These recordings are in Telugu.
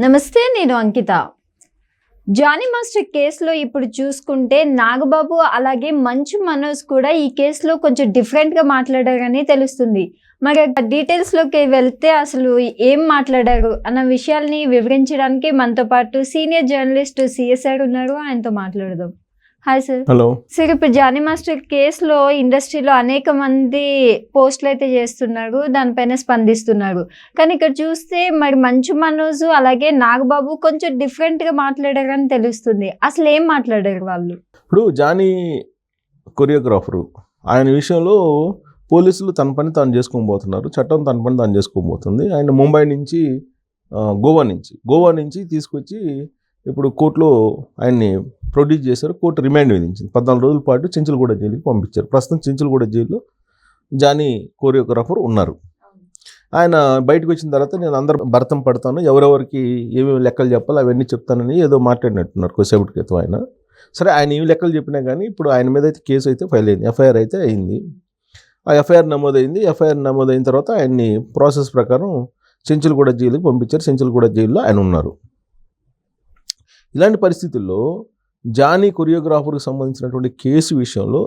నమస్తే, నేను అంకిత. జానీ మాస్టర్ కేసులో ఇప్పుడు చూసుకుంటే నాగబాబు అలాగే మంచు మనోజ్ కూడా ఈ కేసులో కొంచెం డిఫరెంట్గా మాట్లాడారని తెలుస్తుంది. మరి డీటెయిల్స్లోకి వెళ్తే అసలు ఏం మాట్లాడారు అన్న విషయాల్ని వివరించడానికి మనతో పాటు సీనియర్ జర్నలిస్ట్ సిఎస్ఆర్ ఉన్నారు. ఆయనతో మాట్లాడదాం. Hi sir. హలో సార్, ఇప్పుడు జానీ మాస్టర్ కేసులో ఇండస్ట్రీలో అనేక మంది పోస్టులు అయితే చేస్తున్నారు, దానిపైన స్పందిస్తున్నారు. కానీ ఇక్కడ చూస్తే మరి మంచు మనోజ్ అలాగే నాగబాబు కొంచెం డిఫరెంట్గా మాట్లాడారని తెలుస్తుంది. అసలు ఏం మాట్లాడారు వాళ్ళు? ఇప్పుడు జానీ కొరియోగ్రాఫరు, ఆయన విషయంలో పోలీసులు తన పని తాను చేసుకోబోతున్నారు, చట్టం తన పని తాను చేసుకోబోతుంది. ఆయన ముంబై నుంచి గోవా నుంచి తీసుకొచ్చి ఇప్పుడు కోర్టులో ఆయన్ని ప్రొడ్యూస్ చేశారు. కోర్టు రిమాండ్ విధించింది. 14 రోజుల పాటు చెంచులగూడ జైలుకి పంపించారు. ప్రస్తుతం చెంచులగూడ జైల్లో జానీ కొరియోగ్రాఫర్ ఉన్నారు. ఆయన బయటకు వచ్చిన తర్వాత నేను అందరు భరతం పడతాను, ఎవరెవరికి ఏమేమి లెక్కలు చెప్పాలి అవన్నీ చెప్తానని ఏదో మాట్లాడినట్టున్నారు కొద్దిసేపటి క్రితం ఆయన. సరే, ఆయన ఏమి లెక్కలు చెప్పినా కానీ ఇప్పుడు ఆయన మీద అయితే కేసు అయితే ఫైల్ అయింది, ఎఫ్ఐఆర్ అయితే అయింది. ఆ ఎఫ్ఐఆర్ నమోదైంది. ఎఫ్ఐఆర్ నమోదైన తర్వాత ఆయన్ని ప్రాసెస్ ప్రకారం చెంచులగూడ జైలుకి పంపించారు. చెంచులగూడ జైల్లో ఆయన ఉన్నారు. ఇలాంటి పరిస్థితుల్లో జానీ కొరియోగ్రాఫర్కి సంబంధించినటువంటి కేసు విషయంలో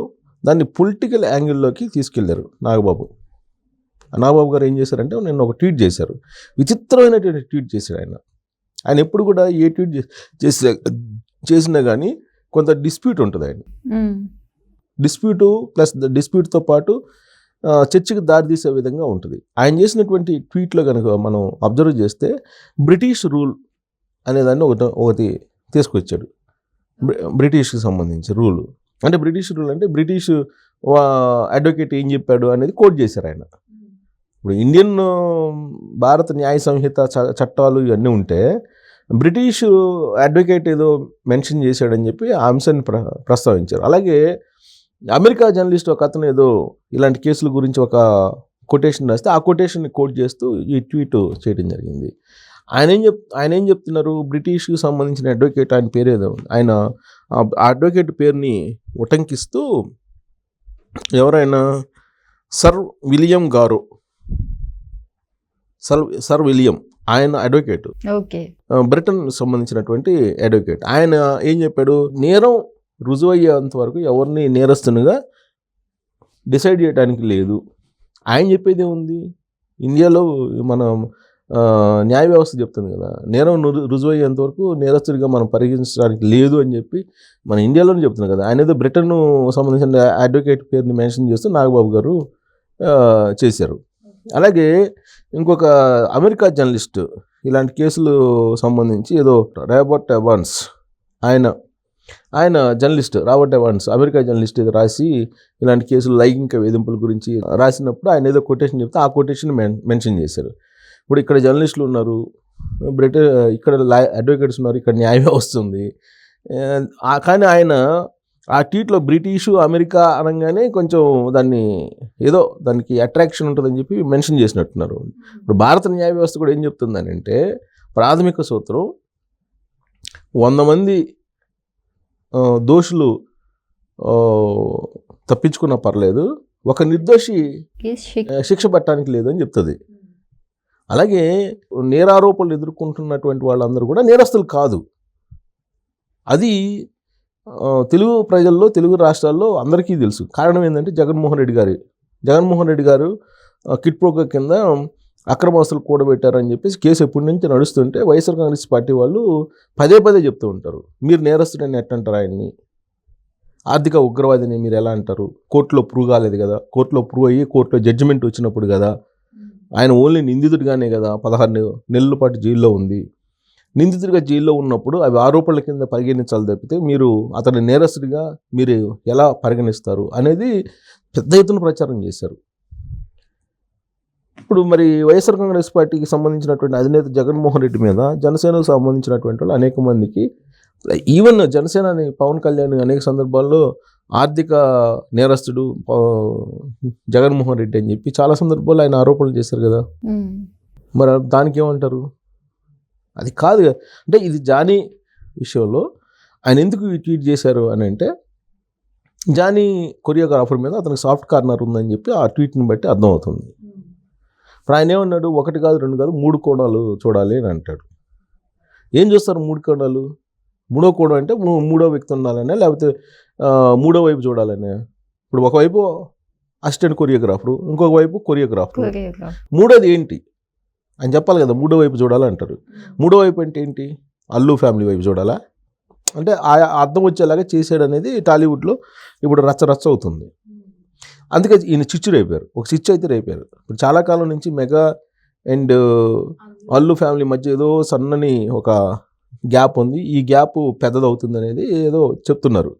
దాన్ని పొలిటికల్ యాంగిల్లోకి తీసుకెళ్లారు నాగబాబు గారు. ఏం చేశారంటే నిన్న ఒక ట్వీట్ చేశారు. విచిత్రమైనటువంటి ట్వీట్ చేశాడు ఆయన ఎప్పుడు కూడా ఏ ట్వీట్ చేసినా కానీ కొంత డిస్ప్యూట్ ఉంటుంది. ఆయన డిస్ప్యూటు ప్లస్ డిస్ప్యూట్తో పాటు చర్చకు దారితీసే విధంగా ఉంటుంది. ఆయన చేసినటువంటి ట్వీట్లో కనుక మనం అబ్జర్వ్ చేస్తే బ్రిటిష్ రూల్ అనేదాన్ని ఒకటి తీసుకొచ్చాడు. బ్రిటిష్కి సంబంధించి రూల్ అంటే బ్రిటిష్ అడ్వకేట్ ఏం చెప్పాడు అనేది కోట్ చేశారు ఆయన. ఇప్పుడు ఇండియన్ భారత న్యాయ సంహిత చట్టాలు ఇవన్నీ ఉంటే బ్రిటిష్ అడ్వకేట్ ఏదో మెన్షన్ చేశాడని చెప్పి ఆ అంశాన్ని ప్రస్తావించారు. అలాగే అమెరికా జర్నలిస్ట్ ఒక అతను ఏదో ఇలాంటి కేసుల గురించి ఒక కొటేషన్ రాస్తే ఆ కొటేషన్ని కోట్ చేస్తూ ఈ ట్వీట్ చేయడం జరిగింది. ఆయన ఏం చెప్తున్నారు, బ్రిటిష్కి సంబంధించిన అడ్వకేట్, ఆయన పేరు ఏదో, ఆయన ఆ అడ్వకేట్ పేరుని ఉటంకిస్తూ ఎవరైనా సర్ విలియం ఆయన అడ్వకేట్, బ్రిటన్ సంబంధించినటువంటి అడ్వకేట్. ఆయన ఏం చెప్పాడు, నేరం రుజువయ్యేంత వరకు ఎవరిని నేరస్తునిగా డిసైడ్ చేయడానికి లేదు. ఆయన చెప్పేది ఏముంది, ఇండియాలో మన న్యాయ వ్యవస్థ చెప్తుంది కదా, నేరం రుజువయ్యేంత వరకు నేరస్తుడిగా మనం పరిగణించడానికి లేదు అని చెప్పి మన ఇండియాలోనే చెప్తున్నాం కదా. ఆయన ఏదో బ్రిటన్ సంబంధించిన అడ్వకేట్ పేరుని మెన్షన్ చేస్తూ నాగబాబు గారు చేశారు. అలాగే ఇంకొక అమెరికా జర్నలిస్ట్ ఇలాంటి కేసులు సంబంధించి ఏదో రాబర్ట్ ఎవాన్స్, ఆయన journalist Robert Evans America journalist ఏదో రాసి ఇలాంటి కేసులు లైంగిక వేధింపుల గురించి రాసినప్పుడు ఆయన ఏదో కొటేషన్ చెప్తే ఆ కొటేషన్ మెన్షన్ చేశారు. ఇప్పుడు ఇక్కడ జర్నలిస్టులు ఉన్నారు, ఇక్కడ అడ్వకేట్స్ ఉన్నారు, ఇక్కడ న్యాయ వ్యవస్థ ఉంది. కానీ ఆయన ఆ ట్వీట్లో బ్రిటిషు అమెరికా అనగానే కొంచెం దానికి అట్రాక్షన్ ఉంటుందని చెప్పి మెన్షన్ చేసినట్టున్నారు. ఇప్పుడు భారత న్యాయ వ్యవస్థ కూడా ఏం చెప్తుందని అంటే, ప్రాథమిక సూత్రం 100 మంది దోషులు తప్పించుకున్నా పర్లేదు, ఒక నిర్దోషి శిక్ష పట్టడానికి లేదు అని చెప్తుంది. అలాగే నేరారోపణలు ఎదుర్కొంటున్నటువంటి వాళ్ళందరూ కూడా నేరస్తులు కాదు. అది తెలుగు ప్రజల్లో, తెలుగు రాష్ట్రాల్లో అందరికీ తెలుసు. కారణం ఏంటంటే జగన్మోహన్ రెడ్డి గారు కిట్ ప్రోగ్రాం కింద అక్రమాస్తులు కూడబెట్టారని చెప్పేసి కేసు ఎప్పటి నుంచి నడుస్తుంటే వైఎస్ఆర్ కాంగ్రెస్ పార్టీ వాళ్ళు పదే చెప్తూ ఉంటారు, మీరు నేరస్తుడని ఎట్టంటారు, ఆయన్ని ఆర్థిక ఉగ్రవాదిని మీరు ఎలా అంటారు, కోర్టులో ప్రూవ్ కాలేదు కదా, కోర్టులో ప్రూవ్ అయ్యి కోర్టులో జడ్జిమెంట్ వచ్చినప్పుడు కదా, ఆయన ఓన్లీ నిందితుడిగానే కదా 16 నెలల పాటు జైల్లో ఉంది. నిందితుడిగా జైల్లో ఉన్నప్పుడు అవి ఆరోపణల కింద పరిగణించాలి తప్పితే మీరు అతని నేరస్తుడిగా మీరు ఎలా పరిగణిస్తారు అనేది పెద్ద ఎత్తున ప్రచారం చేశారు. ఇప్పుడు మరి వైఎస్ఆర్ కాంగ్రెస్ పార్టీకి సంబంధించినటువంటి అధినేత జగన్మోహన్ రెడ్డి మీద జనసేనకు సంబంధించినటువంటి వాళ్ళు అనేక మందికి, ఈవెన్ జనసేనని పవన్ కళ్యాణ్ అనేక సందర్భాల్లో ఆర్థిక నేరస్తుడు జగన్మోహన్ రెడ్డి అని చెప్పి చాలా సందర్భాల్లో ఆయన ఆరోపణలు చేశారు కదా. మరి దానికి ఏమంటారు? అది కాదు. అంటే ఇది జానీ విషయంలో ఆయన ఎందుకు ట్వీట్ చేశారు అని అంటే, జానీ కొరియోగ్రాఫర్ మీద అతనికి సాఫ్ట్ కార్నర్ ఉందని చెప్పి ఆ ట్వీట్ని బట్టి అర్థమవుతుంది. ఇప్పుడు ఆయన ఏమన్నాడు, 1 కాదు 2 కాదు 3 కోణాలు చూడాలి అని అంటాడు. ఏం చూస్తారు 3 కోణాలు? మూడో కోణం అంటే మూడో వ్యక్తి ఉండాలనే, లేకపోతే మూడో వైపు చూడాలనే. ఇప్పుడు ఒకవైపు అసిస్టెంట్ కొరియోగ్రాఫరు, ఇంకొక వైపు కొరియోగ్రాఫరు. మూడోది ఏంటి అని చెప్పాలి కదా. మూడో వైపు చూడాలంటారు. మూడో వైపు అంటే ఏంటి? అల్లు ఫ్యామిలీ వైపు చూడాలా? అంటే ఆ అర్థం వచ్చేలాగా చేసాడు అనేది టాలీవుడ్లో ఇప్పుడు రచ్చ అవుతుంది. అందుకే ఈయన చిచ్చు రేపారు, ఒక చిచ్చు అయితే రేపారు. ఇప్పుడు చాలా కాలం నుంచి మెగా అండ్ అల్లు ఫ్యామిలీ మధ్య ఏదో సన్నని ఒక గ్యాప్ ఉంది, ఈ గ్యాప్ పెద్దదవుతుంది అనేది ఏదో చెప్తున్నారు.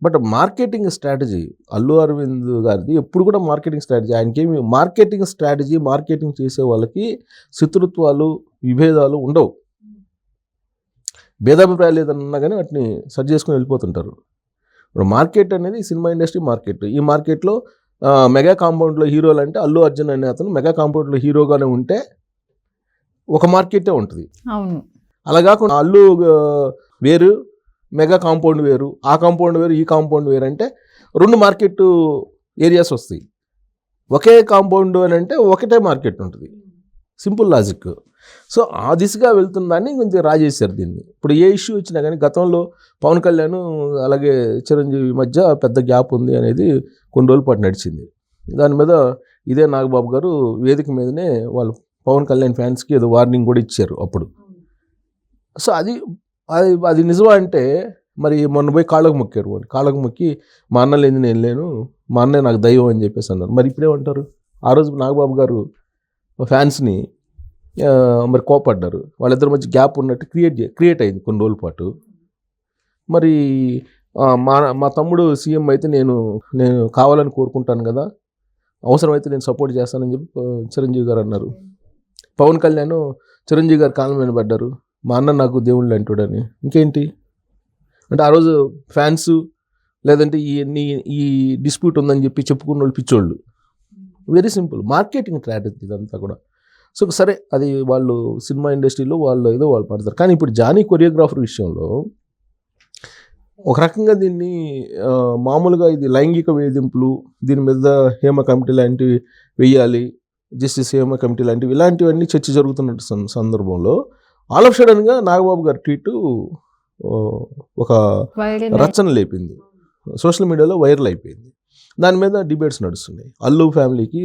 But marketing strategy Allu Aravind గారిది ఎప్పుడు కూడా మార్కెటింగ్ స్ట్రాటజీ. ఆయనకేమి మార్కెటింగ్ స్ట్రాటజీ, మార్కెటింగ్ చేసే వాళ్ళకి శత్రుత్వాలు, విభేదాలు ఉండవు. భేదాభిప్రాయాలు ఏదన్నా కానీ వాటిని సరి చేసుకుని వెళ్ళిపోతుంటారు. ఇప్పుడు మార్కెట్ అనేది సినిమా ఇండస్ట్రీ మార్కెట్. ఈ మార్కెట్లో మెగా కాంపౌండ్లో హీరోలు అంటే అల్లు అర్జున్ అనే అతను మెగా కాంపౌండ్లో హీరోగానే ఉంటే ఒక మార్కెటే ఉంటుంది. అవును. అలా కాకుండా అల్లు వేరు, మెగా కాంపౌండ్ వేరు, ఆ కాంపౌండ్ వేరు, ఈ కాంపౌండ్ వేరు అంటే 2 మార్కెట్ ఏరియాస్ వస్తాయి. ఒకే కాంపౌండ్ అని అంటే ఒకటే మార్కెట్ ఉంటుంది. Simple logic. సో ఆ దిశగా వెళ్తుందాన్ని కొంచెం రాజేశారు దీన్ని. ఇప్పుడు ఏ ఇష్యూ వచ్చినా కానీ గతంలో పవన్ కళ్యాణ్ అలాగే చిరంజీవి మధ్య పెద్ద గ్యాప్ ఉంది అనేది కొన్ని రోజుల పాటు నడిచింది. దాని మీద ఇదే నాగబాబు గారు వేదిక మీదనే వాళ్ళు పవన్ కళ్యాణ్ ఫ్యాన్స్కి ఏదో వార్నింగ్ కూడా ఇచ్చారు అప్పుడు. సో అది నిజమా అంటే మరి మొన్న పోయి కాళ్ళకు మొక్కారు. కాళ్ళకు మొక్కి మా అన్న లేని నేను లేను, మా అన్నే నాకు దైవం అని చెప్పేసి అన్నారు. మరి ఇప్పుడేమంటారు? ఆ రోజు నాగబాబు గారు ఫ్యాన్స్ని మరి కోపడ్డారు. వాళ్ళిద్దరి మధ్య గ్యాప్ ఉన్నట్టు క్రియేట్ అయింది కొన్ని రోజుల పాటు. మరి మా తమ్ముడు సీఎం అయితే నేను కావాలని కోరుకుంటాను కదా, అవసరమైతే నేను సపోర్ట్ చేస్తానని చెప్పి చిరంజీవి గారు అన్నారు. పవన్ కళ్యాణ్ చిరంజీవి గారు కాలం మీద పడ్డారు, మా అన్న నాకు దేవుళ్ళు అంటాడని. ఇంకేంటి అంటే ఆ రోజు ఫ్యాన్స్ లేదంటే ఈ డిస్ప్యూట్ ఉందని చెప్పి చెప్పుకున్న వాళ్ళు పిచ్చోళ్ళు. వెరీ సింపుల్ మార్కెటింగ్ స్ట్రాటజీ ఇదంతా కూడా. సో సరే, అది వాళ్ళు సినిమా ఇండస్ట్రీలో వాళ్ళు పడతారు. కానీ ఇప్పుడు జానీ కొరియోగ్రాఫర్ విషయంలో ఒక రకంగా దీన్ని మామూలుగా ఇది లైంగిక వేధింపులు, దీని మీద హేమ కమిటీ లాంటివి వెయ్యాలి, జస్టిస్ హేమ కమిటీ లాంటివి, ఇలాంటివన్నీ చర్చ జరుగుతున్న సందర్భంలో ఆల్ ఆఫ్ సడన్గా నాగబాబు గారి ట్వీట్ ఒక రచన లేపింది, సోషల్ మీడియాలో వైరల్ అయిపోయింది. దాని మీద డిబేట్స్ నడుస్తున్నాయి. అల్లు ఫ్యామిలీకి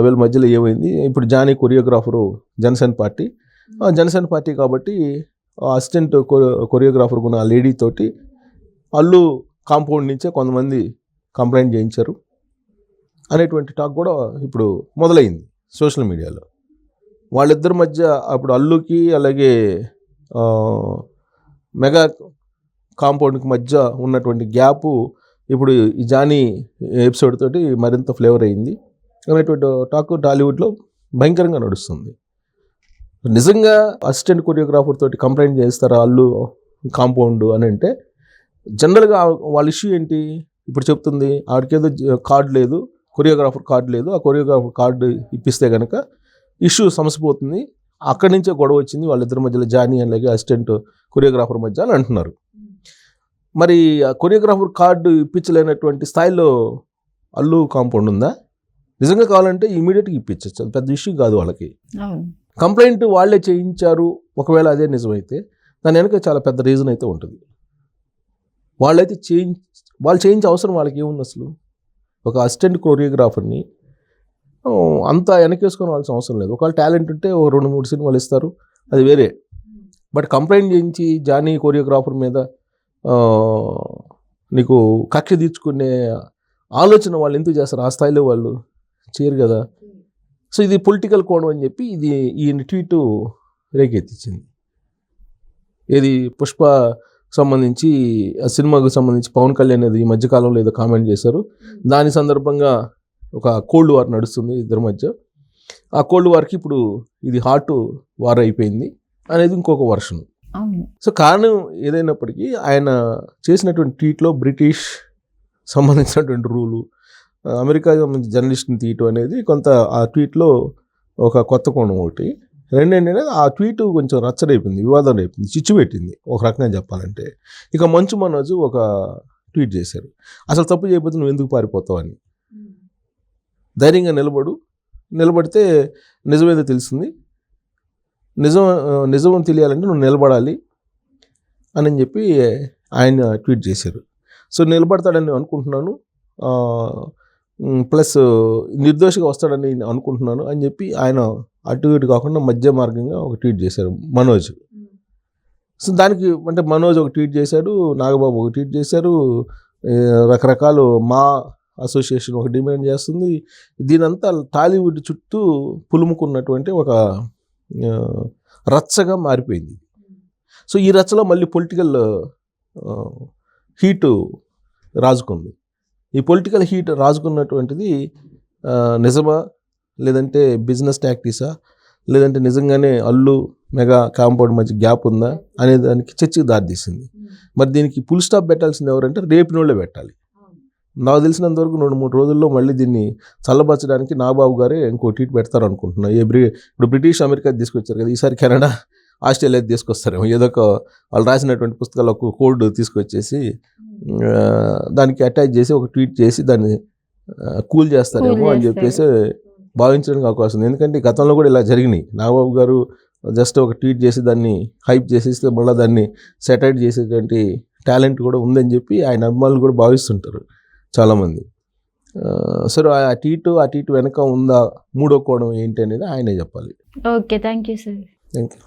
వీళ్ళ మధ్యలో ఏమైంది? ఇప్పుడు జానీ కొరియోగ్రాఫరు జనసేన పార్టీ కాబట్టి అసిస్టెంట్ కొరియోగ్రాఫర్ ఉన్న ఆ లేడీ తోటి అల్లు కాంపౌండ్ నుంచే కొంతమంది కంప్లైంట్ చేయించారు అనేటువంటి టాక్ కూడా ఇప్పుడు మొదలైంది సోషల్ మీడియాలో. వాళ్ళిద్దరి మధ్య అప్పుడు అల్లుకి అలాగే మెగా కాంపౌండ్కి మధ్య ఉన్నటువంటి గ్యాపు ఇప్పుడు ఈ జానీ ఎపిసోడ్ తోటి మరింత ఫ్లేవర్ అయింది అనేటువంటి టాక్ టాలీవుడ్లో భయంకరంగా నడుస్తుంది. నిజంగా అసిస్టెంట్ కొరియోగ్రాఫర్ తోటి కంప్లైంట్ చేస్తారా అల్లు కాంపౌండ్ అని అంటే, జనరల్గా వాళ్ళ ఇష్యూ ఏంటి? ఇప్పుడు చెప్తుంది ఆడికేదో కార్డు లేదు, కొరియోగ్రాఫర్ కార్డు లేదు, ఆ కొరియోగ్రాఫర్ కార్డు ఇప్పిస్తే కనుక ఇష్యూ సమసిపోతుంది, అక్కడి నుంచే గొడవ వచ్చింది వాళ్ళిద్దరి మధ్యలో, జానీ అలాగే అసిస్టెంట్ కొరియోగ్రాఫర్ మధ్య అని అంటున్నారు. మరి ఆ కొరియోగ్రాఫర్ కార్డు ఇప్పించలేనటువంటి స్థాయిలో అల్లు కాంపౌండ్ ఉందా? నిజంగా కావాలంటే ఇమీడియట్గా ఇప్పించచ్చు, అది పెద్ద ఇష్యూ కాదు వాళ్ళకి. కంప్లైంట్ వాళ్ళే చేయించారు ఒకవేళ అదే నిజమైతే దాని వెనక చాలా పెద్ద రీజన్ అయితే ఉంటుంది. వాళ్ళు చేయించే అవసరం వాళ్ళకి ఏముంది అసలు? ఒక అసిస్టెంట్ కొరియోగ్రాఫర్ని అంతా వెనకేసుకొని వాళ్ళసిన అవసరం లేదు. ఒకవేళ టాలెంట్ ఉంటే ఓ 2-3 సినిమాలు ఇస్తారు, అది వేరే. బట్ కంప్లైంట్ చేయించి జానీ కొరియోగ్రాఫర్ మీద నీకు కక్ష తీర్చుకునే ఆలోచన వాళ్ళు ఎందుకు చేస్తారు? ఆ స్థాయిలో వాళ్ళు చేయరు కదా. సో ఇది పొలిటికల్ కోణం అని చెప్పి ఈ ట్వీట్ రేకెత్తించింది. ఏది పుష్ప సంబంధించి ఆ సినిమాకు సంబంధించి పవన్ కళ్యాణ్ అనేది ఈ మధ్యకాలంలో ఏదో కామెంట్ చేశారు. దాని సందర్భంగా ఒక కోల్డ్ వార్ నడుస్తుంది ఇద్దరి మధ్య. ఆ కోల్డ్ వార్కి ఇప్పుడు ఇది హాట్ వార్ అయిపోయింది అనేది ఇంకొక వర్షన్. సో కారణం ఏదైనప్పటికీ ఆయన చేసినటువంటి ట్వీట్లో బ్రిటిష్ సంబంధించినటువంటి రూలు, అమెరికా సంబంధించిన జర్నలిస్ట్ని తీయటం అనేది కొంత ఆ ట్వీట్లో ఒక కొత్త కోణం ఒకటి. రెండేంటంటే ఆ ట్వీట్ కొంచెం రచ్చరైపోయింది, వివాదం రేపింది, చిచ్చు పెట్టింది ఒక రకంగా చెప్పాలంటే. ఇక మంచు మనోజ్ ఒక ట్వీట్ చేశారు, అసలు తప్పు చేయకపోతే నువ్వు ఎందుకు పారిపోతావు అని. ధైర్యంగా నిలబడితే నిజమేదో తెలిసింది, నిజం తెలియాలంటే నువ్వు నిలబడాలి అని చెప్పి ఆయన ట్వీట్ చేశారు. సో నిలబడతాడని అనుకుంటున్నాను, ప్లస్ నిర్దోషిగా వస్తాడని అనుకుంటున్నాను అని చెప్పి ఆయన అటు ఇటు కాకుండా మధ్య మార్గంగా ఒక ట్వీట్ చేశారు మనోజ్. సో దానికి అంటే మనోజ్ ఒక ట్వీట్ చేశాడు, నాగబాబు ఒక ట్వీట్ చేశారు, రకరకాలు మా అసోసియేషన్ ఒక డిమాండ్ చేస్తుంది. దీనంతా టాలీవుడ్ చుట్టూ పులుముకున్నటువంటి ఒక రచ్చగా మారిపోయింది. సో ఈ రచ్చలో మళ్ళీ పొలిటికల్ హీటు రాజుకుంది. ఈ పొలిటికల్ హీట్ రాజుకున్నటువంటిది నిజమా, లేదంటే బిజినెస్ టాక్టీసా, లేదంటే నిజంగానే అల్లు మెగా కాంపౌండ్ మధ్య గ్యాప్ ఉందా అనే దానికి చర్చకి దారితీసింది. మరి దీనికి ఫుల్ స్టాప్ పెట్టాల్సింది ఎవరంటే రేపినోళ్ళే పెట్టాలి. నాకు తెలిసినంత వరకు 2-3 రోజుల్లో మళ్ళీ దీన్ని చల్లబరచడానికి నాగబాబు గారే ఇంకో ట్వీట్ పెడతారు అనుకుంటున్నా. ఇప్పుడు బ్రిటిష్ అమెరికా తీసుకొచ్చారు కదా, ఈసారి కెనడా ఆస్ట్రేలియా తీసుకొస్తారేమో. ఏదో ఒక వాళ్ళు రాసినటువంటి పుస్తకాలు ఒక కోడ్ తీసుకొచ్చేసి దానికి అటాచ్ చేసి ఒక ట్వీట్ చేసి దాన్ని కూల్ చేస్తారేమో అని చెప్పేసి భావించడానికి అవకాశం ఉంది. ఎందుకంటే గతంలో కూడా ఇలా జరిగినాయి. నాగబాబు గారు జస్ట్ ఒక ట్వీట్ చేసి దాన్ని హైప్ చేసేస్తే మళ్ళీ దాన్ని సెటైట్ చేసేటువంటి టాలెంట్ కూడా ఉందని చెప్పి ఆయన అభిమానులు కూడా భావిస్తుంటారు చాలామంది. సరే ఆ ట్వీట్ వెనక ఉందా, మూడో కోణం ఏంటి అనేది ఆయనే చెప్పాలి. Okay, thank you sir. Thank you.